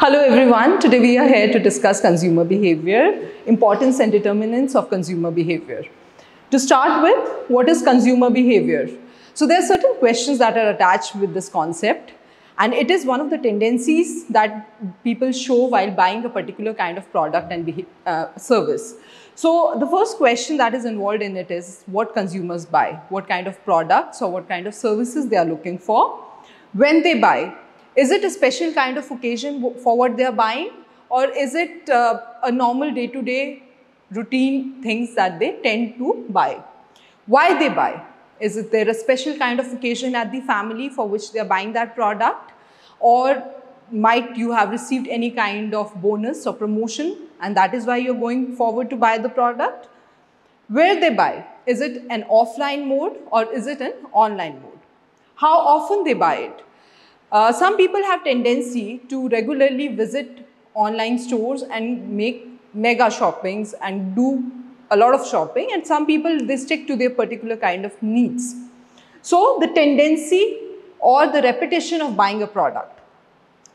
Hello everyone, today we are here to discuss consumer behavior, importance and determinants of consumer behavior. To start with, what is consumer behavior? So there are certain questions that are attached with this concept, and it is one of the tendencies that people show while buying a particular kind of product and service. So the first question that is involved in it is what consumers buy, what kind of products or what kind of services they are looking for, when they buy. Is it a special kind of occasion for what they are buying, or is it a normal day-to-day routine things that they tend to buy? Why they buy? Is it there a special kind of occasion at the family for which they are buying that product, or might you have received any kind of bonus or promotion and that is why you're going forward to buy the product? Where they buy? Is it an offline mode or is it an online mode? How often they buy it? Some people have tendency to regularly visit online stores and make mega shoppings and do a lot of shopping, and some people, they stick to their particular kind of needs. So the tendency or the repetition of buying a product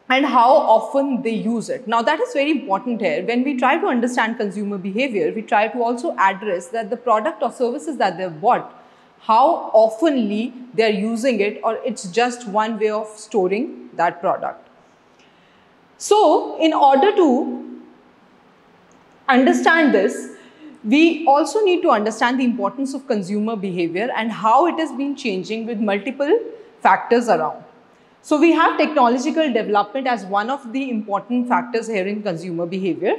and how often they use it. Now that is very important here. When we try to understand consumer behavior, we try to also address that the product or services that they've bought, how oftenly they are using it, or it's just one way of storing that product. So in order to understand this, we also need to understand the importance of consumer behavior and how it has been changing with multiple factors around. So we have technological development as one of the important factors here in consumer behavior.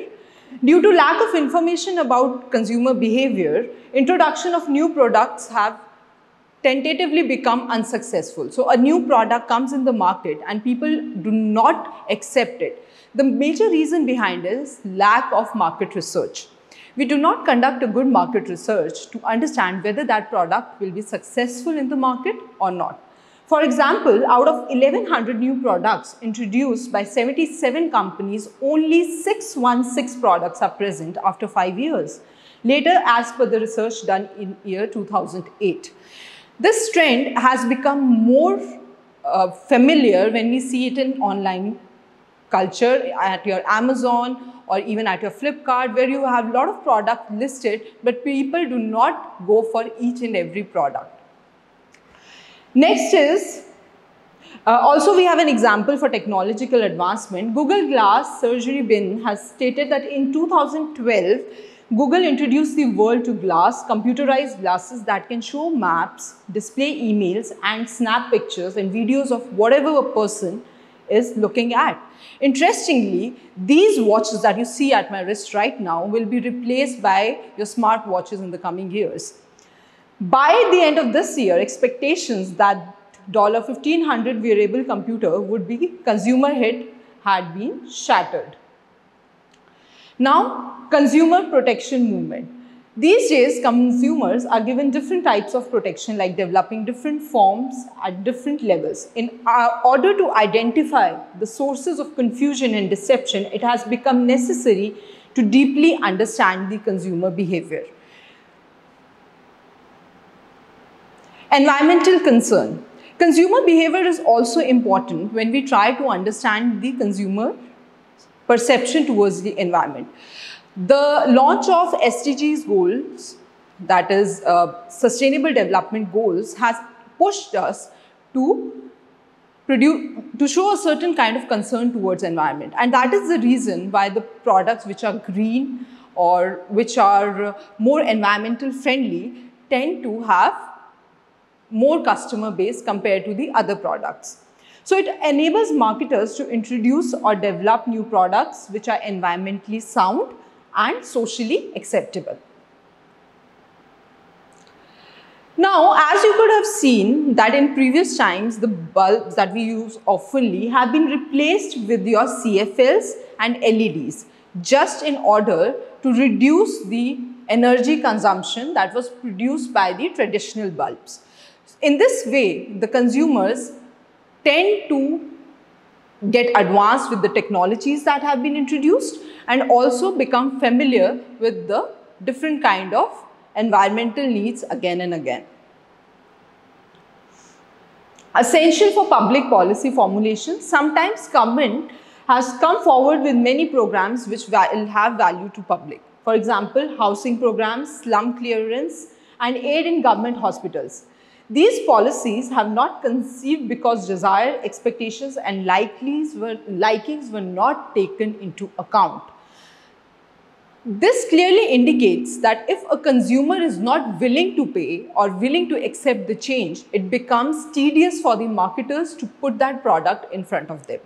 Due to lack of information about consumer behavior, introduction of new products have tentatively become unsuccessful. So a new product comes in the market and people do not accept it. The major reason behind it is lack of market research. We do not conduct a good market research to understand whether that product will be successful in the market or not. For example, out of 1100 new products introduced by 77 companies, only 616 products are present after 5 years. Later, as per the research done in year 2008. This trend has become more familiar when we see it in online culture, at your Amazon or even at your Flipkart, where you have a lot of products listed, but people do not go for each and every product. Next is, also we have an example for technological advancement. Google Glass Surgery Bin has stated that in 2012, Google introduced the world to glass, computerized glasses that can show maps, display emails, and snap pictures and videos of whatever a person is looking at. Interestingly, these watches that you see at my wrist right now will be replaced by your smart watches in the coming years. By the end of this year, expectations that $1,500 wearable computer would be consumer hit had been shattered. Now, consumer protection movement. These days, consumers are given different types of protection, like developing different forms at different levels. In order to identify the sources of confusion and deception, it has become necessary to deeply understand the consumer behavior. Environmental concern. Consumer behavior is also important when we try to understand the consumer perception towards the environment. The launch of SDGs goals, that is Sustainable Development Goals, has pushed us to show a certain kind of concern towards environment, and that is the reason why the products which are green or which are more environmental friendly tend to have more customer base compared to the other products. So it enables marketers to introduce or develop new products which are environmentally sound and socially acceptable. Now, as you could have seen that in previous times, the bulbs that we use oftenly have been replaced with your CFLs and LEDs, just in order to reduce the energy consumption that was produced by the traditional bulbs. In this way, the consumers tend to get advanced with the technologies that have been introduced and also become familiar with the different kind of environmental needs again and again. Essential for public policy formulation, sometimes government has come forward with many programs which will have value to public. For example, housing programs, slum clearance, and aid in government hospitals. These policies have not conceived because desired expectations and likings were not taken into account. This clearly indicates that if a consumer is not willing to pay or willing to accept the change, it becomes tedious for the marketers to put that product in front of them.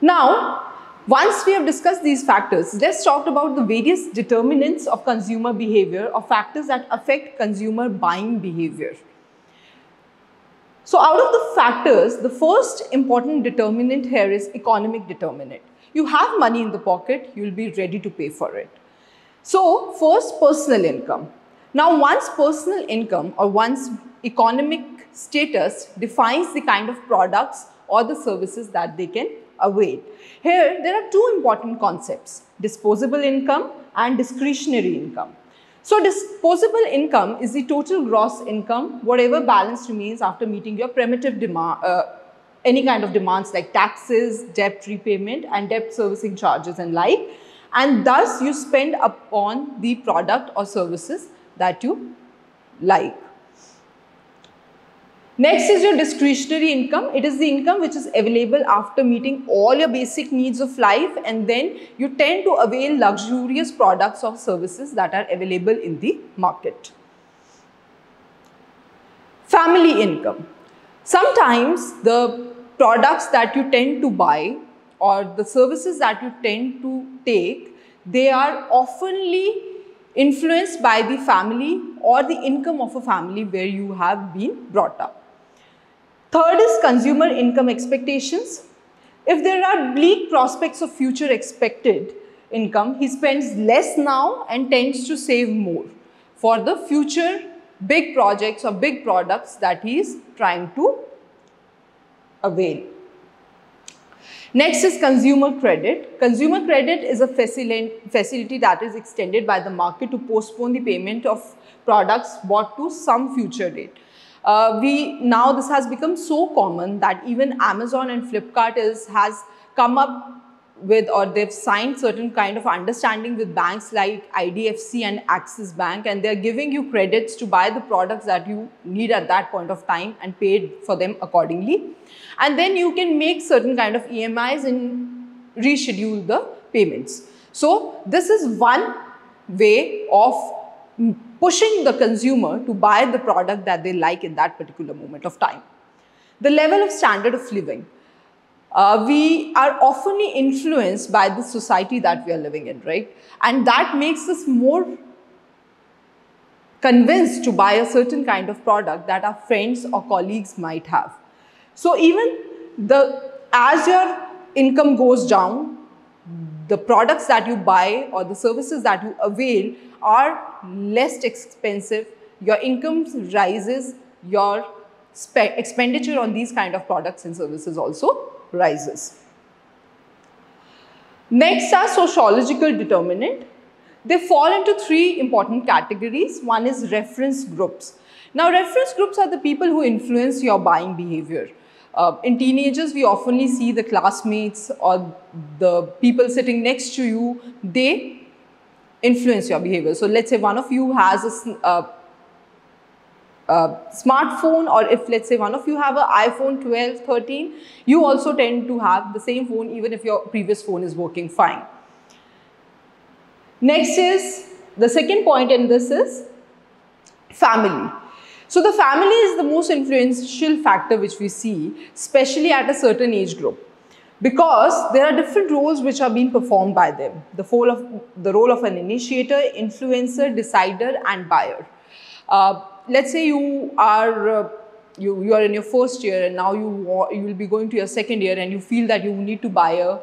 Now, once we have discussed these factors, let's talk about the various determinants of consumer behavior or factors that affect consumer buying behavior. So out of the factors, the first important determinant here is economic determinant. You have money in the pocket, you will be ready to pay for it. So first, personal income. Now one's personal income or one's economic status defines the kind of products or the services that they can avail. Here there are two important concepts, disposable income and discretionary income. So disposable income is the total gross income, whatever balance remains after meeting your primitive demand, any kind of demands like taxes, debt repayment and debt servicing charges and like, and thus you spend upon the product or services that you like. Next is your discretionary income. It is the income which is available after meeting all your basic needs of life, and then you tend to avail luxurious products or services that are available in the market. Family income. Sometimes the products that you tend to buy or the services that you tend to take, they are oftenly influenced by the family or the income of a family where you have been brought up. Third is consumer income expectations. If there are bleak prospects of future expected income, he spends less now and tends to save more for the future big projects or big products that he is trying to avail. Next is consumer credit. Consumer credit is a facility that is extended by the market to postpone the payment of products bought to some future date. Now this has become so common that even Amazon and Flipkart has come up with, or they've signed certain kind of understanding with banks like IDFC and Axis Bank, and they're giving you credits to buy the products that you need at that point of time and paid for them accordingly. And then you can make certain kind of EMIs and reschedule the payments. So this is one way of pushing the consumer to buy the product that they like in that particular moment of time. The level of standard of living. We are often influenced by the society that we are living in, right? And that makes us more convinced to buy a certain kind of product that our friends or colleagues might have. So even as your income goes down, the products that you buy or the services that you avail are less expensive, your income rises, your expenditure on these kind of products and services also rises. Next are sociological determinant. They fall into three important categories. One is reference groups. Now reference groups are the people who influence your buying behavior. In teenagers, we often see the classmates or the people sitting next to you, they influence your behavior. So let's say one of you has a smartphone, or if let's say one of you have an iPhone 12, 13, you also tend to have the same phone even if your previous phone is working fine. Next is, the second point in this is family. So the family is the most influential factor which we see, especially at a certain age group, because there are different roles which are being performed by them. The role of an initiator, influencer, decider and buyer. Let's say you are in your first year and now you will be going to your second year and you feel that you need to buy a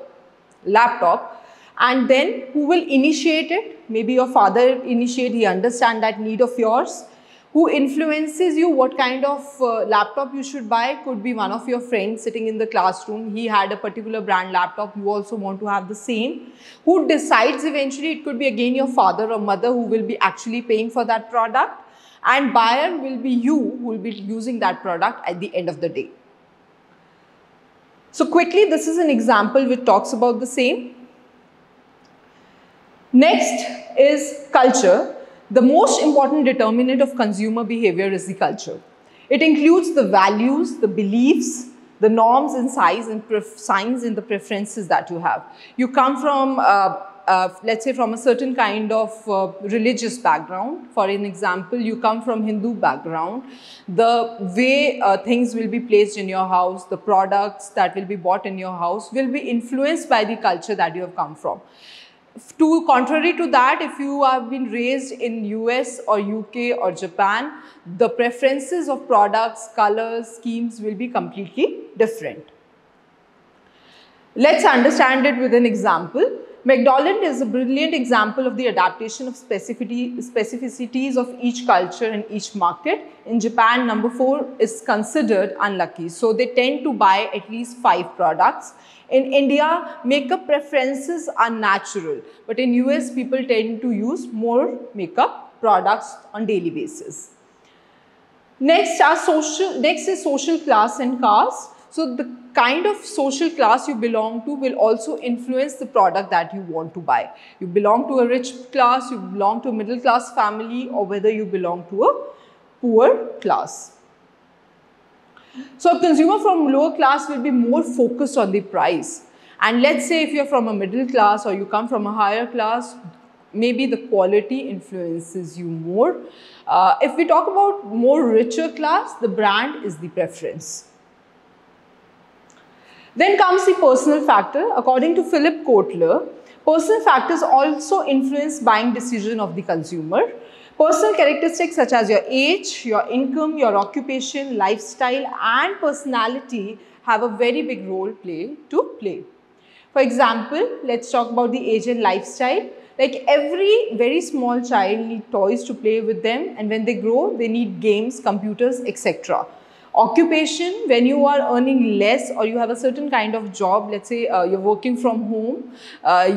laptop, and then who will initiate it? Maybe your father initiate, he understands that need of yours. Who influences you what kind of laptop you should buy? Could be one of your friends sitting in the classroom. He had a particular brand laptop. You also want to have the same. Who decides eventually? It could be again your father or mother who will be actually paying for that product. And buyer will be you who will be using that product at the end of the day. So quickly, this is an example which talks about the same. Next is culture. The most important determinant of consumer behavior is the culture. It includes the values, the beliefs, the norms and signs and the preferences that you have. You come from, let's say, from a certain kind of religious background. For an example, you come from Hindu background. The way things will be placed in your house, the products that will be bought in your house will be influenced by the culture that you have come from. Contrary to that, if you have been raised in US or UK or Japan, the preferences of products, colors, schemes will be completely different. Let's understand it with an example. McDonald's is a brilliant example of the adaptation of specificities of each culture and each market. In Japan, number 4 is considered unlucky. So they tend to buy at least 5 products. In India, makeup preferences are natural. But in US, people tend to use more makeup products on daily basis. Next is social class and caste. So the kind of social class you belong to will also influence the product that you want to buy. You belong to a rich class, you belong to a middle class family, or whether you belong to a poor class. So a consumer from lower class will be more focused on the price. And let's say if you're from a middle class or you come from a higher class, maybe the quality influences you more. If we talk about more richer class, the brand is the preference. Then comes the personal factor. According to Philip Kotler, personal factors also influence buying decision of the consumer. Personal characteristics such as your age, your income, your occupation, lifestyle and personality have a very big role to play. For example, let's talk about the age and lifestyle. Like every very small child needs toys to play with them, and when they grow, they need games, computers, etc. Occupation, when you are earning less or you have a certain kind of job, let's say you're working from home,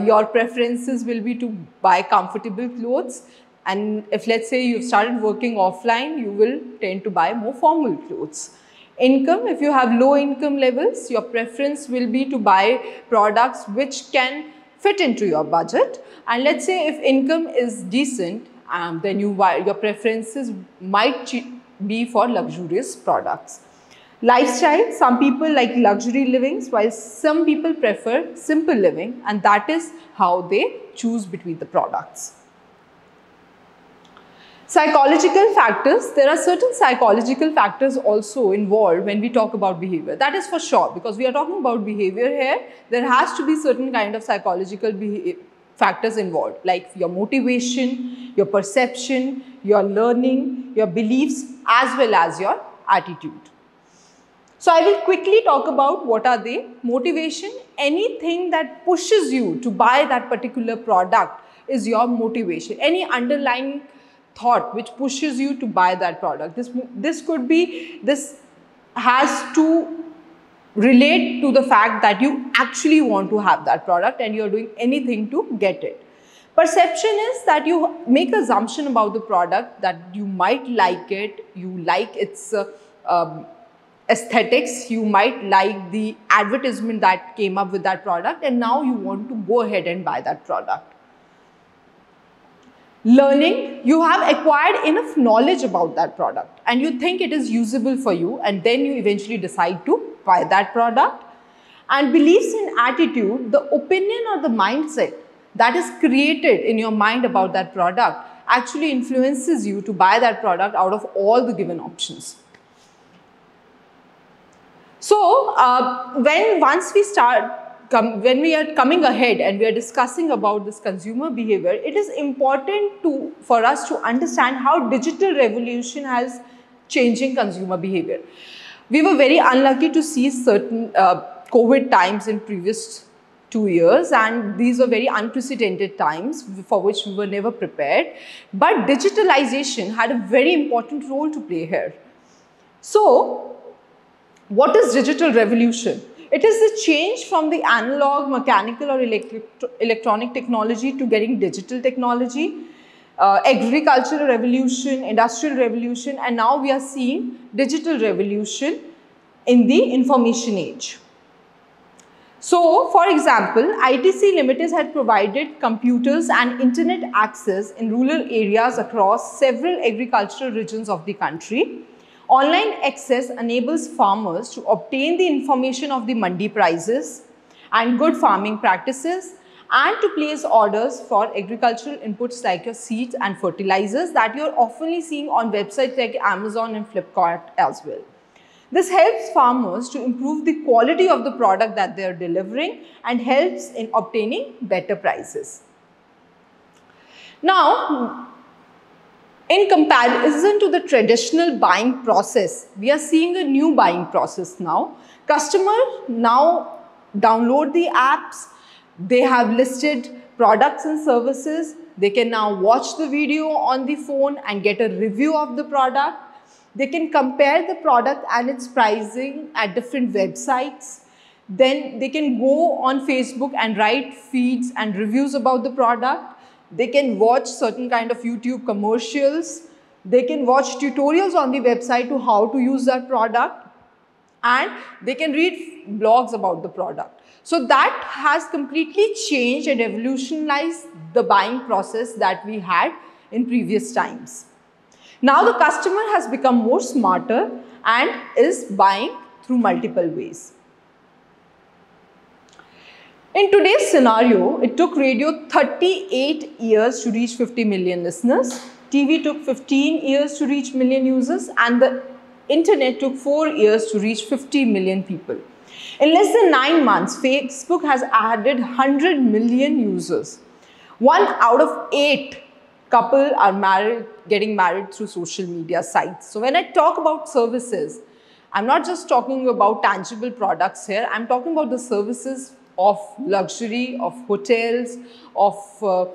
your preferences will be to buy comfortable clothes. And if let's say you've started working offline, you will tend to buy more formal clothes. Income, if you have low income levels, your preference will be to buy products which can fit into your budget. And let's say if income is decent, then your preferences might be for luxurious products. Lifestyle, some people like luxury livings while some people prefer simple living, and that is how they choose between the products. Psychological factors, there are certain psychological factors also involved when we talk about behavior. That is for sure, because we are talking about behavior here. There has to be certain kind of psychological factors involved, like your motivation, your perception, your learning, your beliefs, as well as your attitude. So I will quickly talk about what are they. Motivation, anything that pushes you to buy that particular product is your motivation. Any underlying thought which pushes you to buy that product. This has to relate to the fact that you actually want to have that product and you're doing anything to get it. Perception is that you make an assumption about the product, that you might like it, you like its aesthetics, you might like the advertisement that came up with that product, and now you want to go ahead and buy that product. Learning, you have acquired enough knowledge about that product and you think it is usable for you, and then you eventually decide to buy that product. And beliefs and attitude, the opinion or the mindset that is created in your mind about that product actually influences you to buy that product out of all the given options. So, when we are coming ahead and we are discussing about this consumer behavior, it is important for us to understand how digital revolution has changing consumer behavior. We were very unlucky to see certain COVID times in previous 2 years, and these were very unprecedented times for which we were never prepared. But digitalization had a very important role to play here. So, what is digital revolution? It is the change from the analog, mechanical or electronic technology to getting digital technology, agricultural revolution, industrial revolution, and now we are seeing digital revolution in the information age. So, for example, ITC Limited had provided computers and internet access in rural areas across several agricultural regions of the country. Online access enables farmers to obtain the information of the mandi prices and good farming practices, and to place orders for agricultural inputs like your seeds and fertilizers that you're often seeing on websites like Amazon and Flipkart as well. This helps farmers to improve the quality of the product that they are delivering and helps in obtaining better prices. Now, in comparison to the traditional buying process, we are seeing a new buying process now. Customers now download the apps, they have listed products and services, they can now watch the video on the phone and get a review of the product. They can compare the product and its pricing at different websites. Then they can go on Facebook and write feeds and reviews about the product. They can watch certain kind of YouTube commercials. They can watch tutorials on the website to how to use that product. And they can read blogs about the product. So that has completely changed and revolutionized the buying process that we had in previous times. Now the customer has become more smarter and is buying through multiple ways. In today's scenario, it took radio 38 years to reach 50 million listeners, TV took 15 years to reach million users, and the internet took 4 years to reach 50 million people. In less than 9 months, Facebook has added 100 million users. 1 out of 8 couples are getting married through social media sites. So when I talk about services, I'm not just talking about tangible products here, I'm talking about the services of luxury, of hotels, of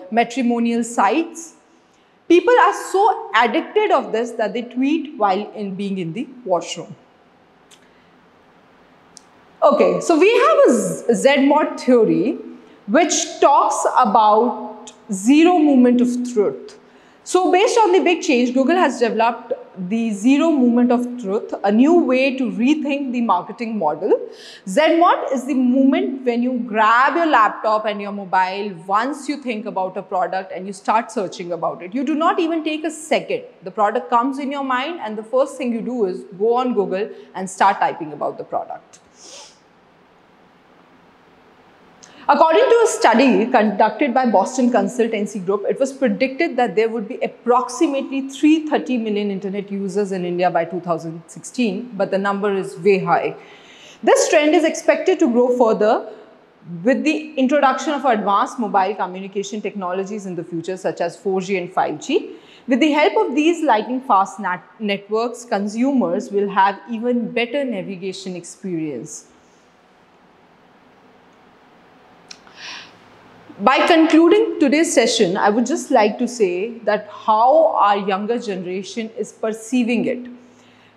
matrimonial sites. People are so addicted of this that they tweet while being in the washroom. Okay, so we have a Z-mod theory which talks about zero moment of truth. So based on the big change, Google has developed the zero moment of truth, a new way to rethink the marketing model. Z-mod is the moment when you grab your laptop and your mobile once you think about a product and you start searching about it. You do not even take a second. The product comes in your mind and the first thing you do is go on Google and start typing about the product. According to a study conducted by Boston Consultancy Group, it was predicted that there would be approximately 330 million internet users in India by 2016, but the number is way high. This trend is expected to grow further with the introduction of advanced mobile communication technologies in the future, such as 4G and 5G. With the help of these lightning-fast networks, consumers will have even better navigation experience. By concluding today's session, I would just like to say that how our younger generation is perceiving it.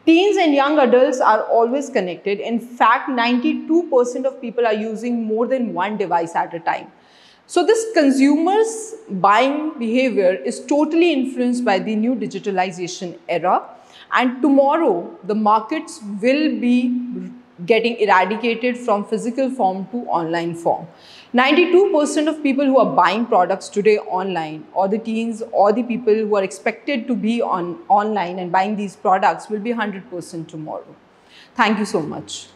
Teens and young adults are always connected. In fact, 92% of people are using more than one device at a time. So this consumers' buying behavior is totally influenced by the new digitalization era. And tomorrow, the markets will be getting eradicated from physical form to online form. 92% of people who are buying products today online, or the teens or the people who are expected to be online and buying these products, will be 100% tomorrow. Thank you so much.